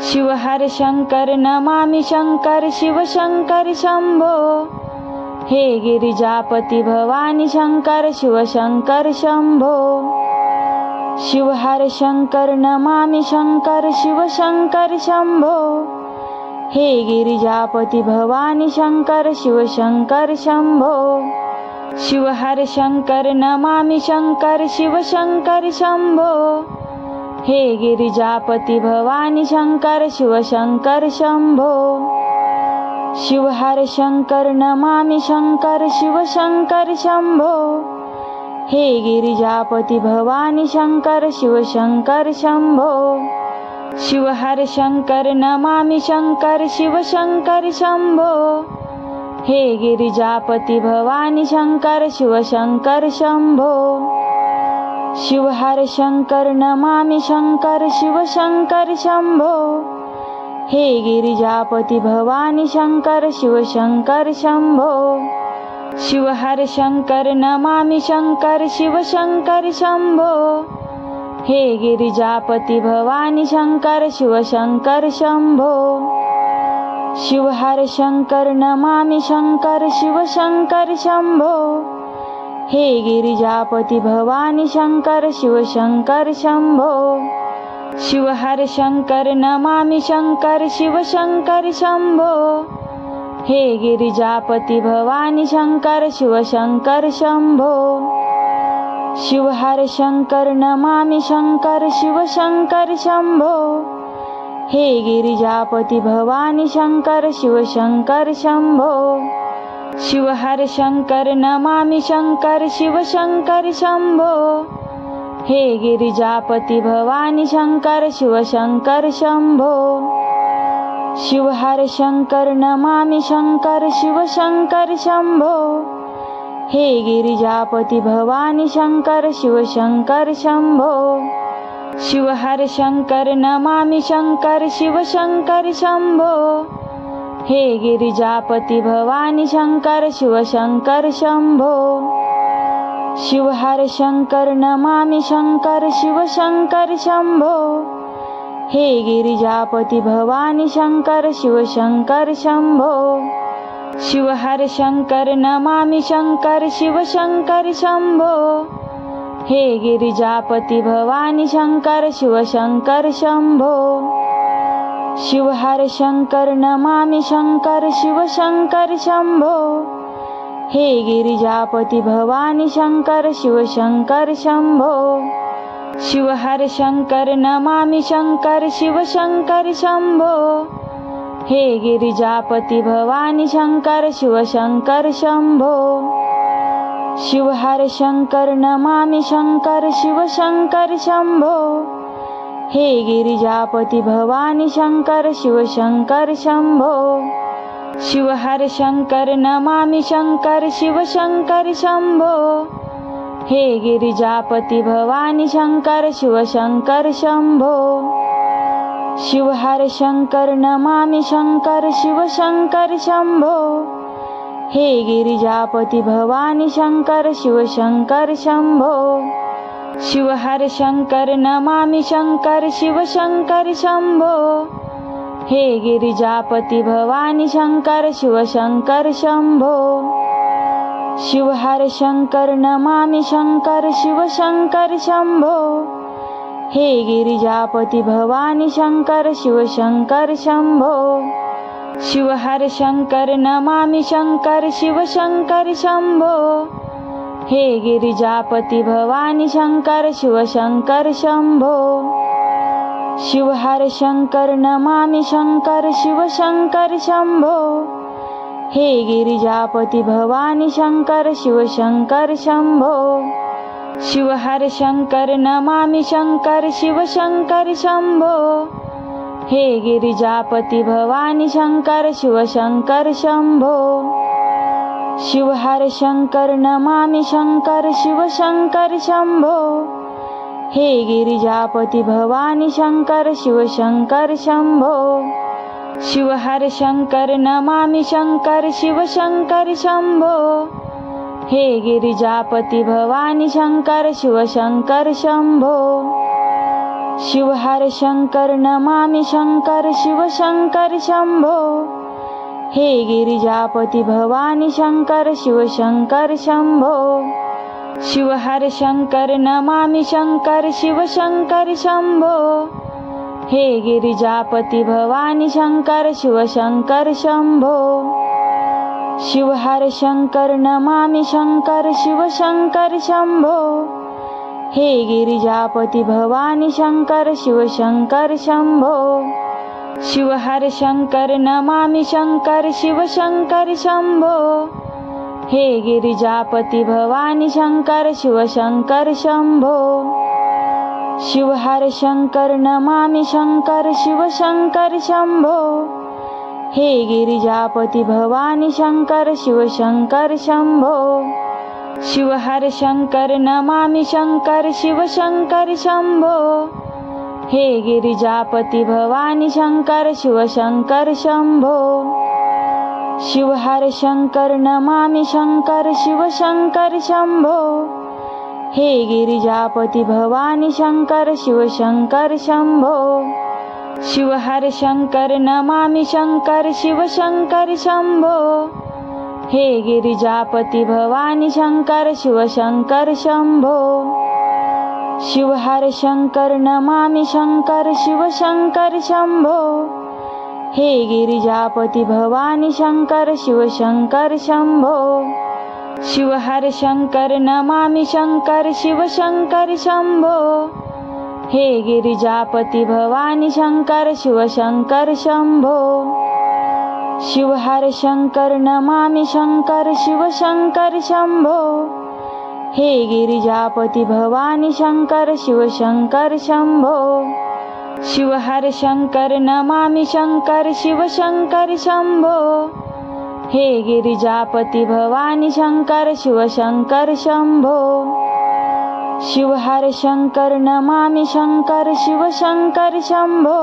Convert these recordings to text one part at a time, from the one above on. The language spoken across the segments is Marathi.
शिव हर शंकर नमामि शंकर शिव शंकर शंभो। हे गिरिजापती भवानी शंकर शिव शंकर शंभो। शिव हर शंकर नमामि शंकर शिव शंकर शंभो। हे गिरिजापती भवानी शंकर शिव शंकर शंभो। शिव हर शंकर नमामि शंकर शिव शंकर शंभो। हे गिरिजापती भवानी शंकर शिव शंकर शंभो। शिव हर शंकर नमामि शंकर शिव शंकर शंभो। हे गिरिजापती भवानी शंकर शिव शंकर शंभो। शिव हर शंकर नमामि शंकर शिव शंकर शंभो। हे गिरिजापती भवानी शंकर शिव शंकर शंभो। शिव हर शंकर नमामि शंकर शिव शंकर शंभो। हे गिरिजापती भवानी शंकर शिव शंकर शंभो। शिव हर शंकर नमामि शंकर शिव शंकर शंभो। हे गिरिजापती भवानी शंकर शिव शंकर शंभो। शिव हर शंकर नमामि शंकर शिव शंकर शंभो। हे गिरिजापती भवानी शंकर शिव शंकर शंभो। शिव हर शंकर नमामि शंकर शिव शंकर शंभो। हे गिरिजापती भवानी शंकर शिव शंकर शंभो। शिव हर शंकर नमामि शंकर शिव शंकर शंभो। हे गिरिजापती भवानी शंकर शिव शंकर शंभो। शिव हर शंकर नमामि शंकर शिव शंकर शंभो। हे गिरिजापती भवानी शंकर शिव शंकर शंभो। शिव हर शंकर नमामि शंकर शिव शंकर शंभो। हे गिरिजापती भवानी शंकर शिव शंकर शंभो। शिव हर शंकर नमामि शंकर शिव शंकर शंभो। हे गिरिजापती भवानी शंकर शिव शंकर शंभो। शिव हर शंकर नमामि शंकर शिव शंकर शंभो। हे गिरिजापती भवानी शंकर शिव शंकर शंभो। शिव हर शंकर नमामि शंकर शिव शंकर शंभो। हे गिरिजापती भवानी शंकर शिव शंकर शंभो। शिव हर शंकर नमामि शंकर शिव शंकर शंभो। हे गिरिजापती भवानी शंकर शिव शंकर शंभो। शिव हर शंकर नमामि शंकर शिव शंकर शंभो। हे गिरिजापती भवानी शंकर शिव शंकर शंभो। शिव हर शंकर नमामि शंकर शिव शंकर शंभो। हे गिरिजापती भवानी शंकर शिव शंकर शंभो। शिव हर शंकर नमामि शंकर शिव शंकर शंभो। हे गिरिजापती भवानी शंकर शिव शंकर शंभो। शिव हर शंकर नमामि शंकर शिव शंकर शंभो। हे गिरिजापती भवानी शंकर शिव शंकर शंभो। शिव हर शंकर नमामि शंकर शिव शंकर शंभो। हे गिरिजापती भवानी शंकर शिव शंकर शंभो। शिव हर शंकर नमामि शंकर शिव शंकर शंभो। हे गिरिजापती भवानी शंकर शिव शंकर शंभो। शिव हर शंकर नमामि शंकर शिव शंकर शंभो। हे गिरिजापती भवानी शंकर शिव शंकर शंभो। शिव हर शंकर नमामि शंकर शिव शंकर शंभो। हे गिरिजापती भवानी शंकर शिव शंकर शंभो। शिव हर शंकर नमामि शंकर शिव शंकर शंभो। हे गिरिजापती भवानी शंकर शिव शंकर शंभो। शिव हर शंकर नमामि शंकर शिव शंकर शंभो। हे गिरिजापती भवानी शंकर शिव शंकर शंभो। शिव हर शंकर नमामि शंकर शिव शंकर शंभो। हे गिरिजापती भवानी शंकर शिव शंकर शंभो। शिव हर शंकर नमामि शंकर शिव शंकर शंभो हे गिरिजापती भवानी शंकर शिव शंकर शंभो शिव हर शंकर नमामि शंकर शिव शंकर शंभो हे गिरिजापती भवानी शंकर शिव शंकर शंभो शिव हर शंकर नमामि शंकर शिव शंकर शंभो हे गिरिजापती भवानी शंकर शिव शंकर शंभो शिव हर शंकर नमामि शंकर शिव शंकर शंभो हे गिरिजापती भवानी शंकर शिव शंकर शंभो शिव हर शंकर नमामि शंकर शिव शंकर शंभो हे गिरिजापती भवानी शंकर शिव शंकर शंभो शिव हर शंकर नमामि शंकर शिव शंकर शंभो हे गिरिजापती भवानी शंकर शिव शंकर शंभो शिव हर शंकर नमामि शंकर शिव शंकर शंभो हे गिरिजापती भवानी शंकर शिव शंकर शंभो शिव हर शंकर नमामि शंकर शिव शंकर शंभो हे गिरिजापती भवानी शंकर शिव शंकर शंभो शिव हर शंकर नमामि शंकर शिव शंकर शंभो हे गिरिजापती भवानी शंकर शिव शंकर शंभो शिव हर शंकर नमामि शंकर शिव शंकर शंभो हे गिरिजापती भवानी शंकर शिव शंकर शंभो शिव हर शंकर नमामि शंकर शिव शंकर शंभो हे गिरिजापती भवानी शंकर शिव शंकर शंभो शिव हर शंकर नमामि शंकर शिव शंकर शंभो हे गिरिजापती भवानी शंकर शिव शंकर शंभो शिव हर शंकर नमामि शंकर शिव शंकर शंभो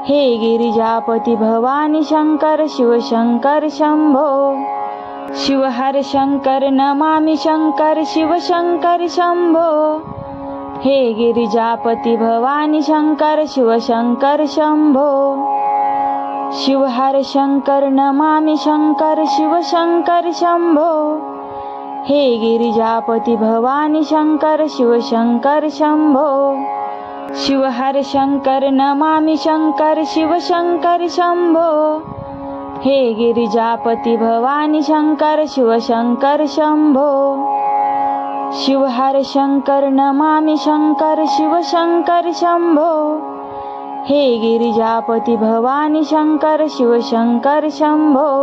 हे गिरिजापती भवानी शंकर शिव शंकर शंभो शिव हर शंकर नमामि शंकर शिव शंकर शंभो हे गिरिजापती भवानी शंकर शिव शंकर शंभो शिव हर शंकर नमामि शंकर शिव शंकर शंभो हे गिरिजापती भवानी शंकर शिव शंकर शंभो शिव हर शंकर नमामि शंकर शिव शंकर शंभो हे गिरिजापती भवानी शंकर शिव शंकर शंभो शिव हर शंकर नमामि शंकर शिव शंकर शंभो हे गिरिजापती भवानी शंकर शिव शंकर शंभो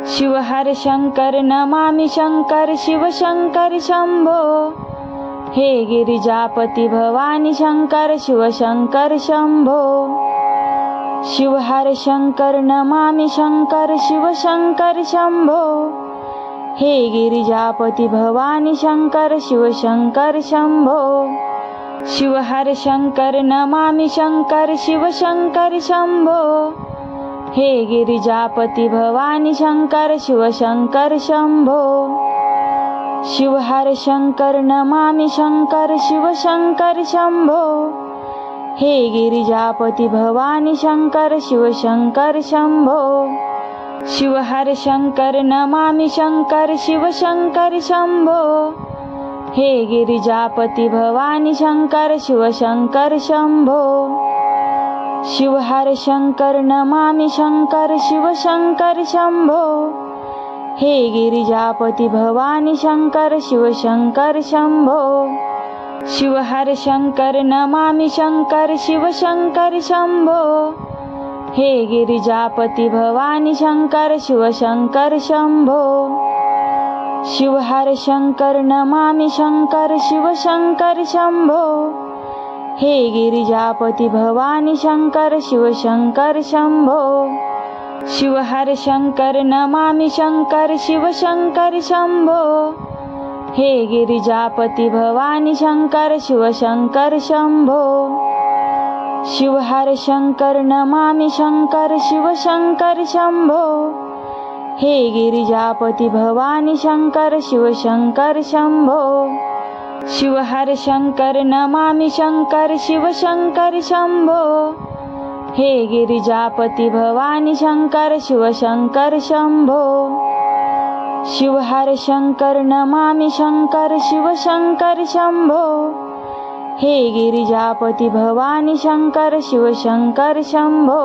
शिव हर शंकर नमामि शंकर शिव शंकर शंभो हे गिरिजापती भवानी शंकर शिव शंकर शंभो शिव हर शंकर नमामि शंकर शिव शंकर शंभो हे गिरिजापती भवानी शंकर शिव शंकर शंभो शिव हर शंकर नमामि शंकर शिव शंकर शंभो हे गिरिजापती भवानी शंकर शिव शंकर शंभो शिव हर शंकर नमामि शंकर शिव शंकर शंभो हे गिरिजापती भवानी शंकर शिव शंकर शंभो शिव हर शंकर नमामि शंकर शिव शंकर शंभो हे गिरिजापती भवानी शंकर शिव शंकर शंभो शिव हर शंकर नमामि शंकर शिव शंकर शंभो हे गिरिजापती भवानी शंकर शिव शंकर शंभो शिव हर शंकर नमामि शंकर शिव शंकर शंभो हे गिरिजापती भवानी शंकर शिव शंकर शंभो शिव हर शंकर नमामि शंकर शिव शंकर शंभो हे गिरिजापती भवानी शंकर शिव शंकर शंभो शिव हर शंकर नमामि शंकर शिव शंकर शंभो हे गिरिजापती भवानी शंकर शिव शंकर शंभो शिव हर शंकर नमामि शंकर शिव शंकर शंभो हे गिरिजापती भवानी शंकर शिव शंकर शंभो शिव हर शंकर नमामि शंकर शिव शंकर शंभो हे गिरिजापती भवानी शंकर शिव शंकर शंभो शिव हर शंकर नमामि शंकर शिव शंकर शंभो हे गिरिजापती भवानी शंकर शिव शंकर शंभो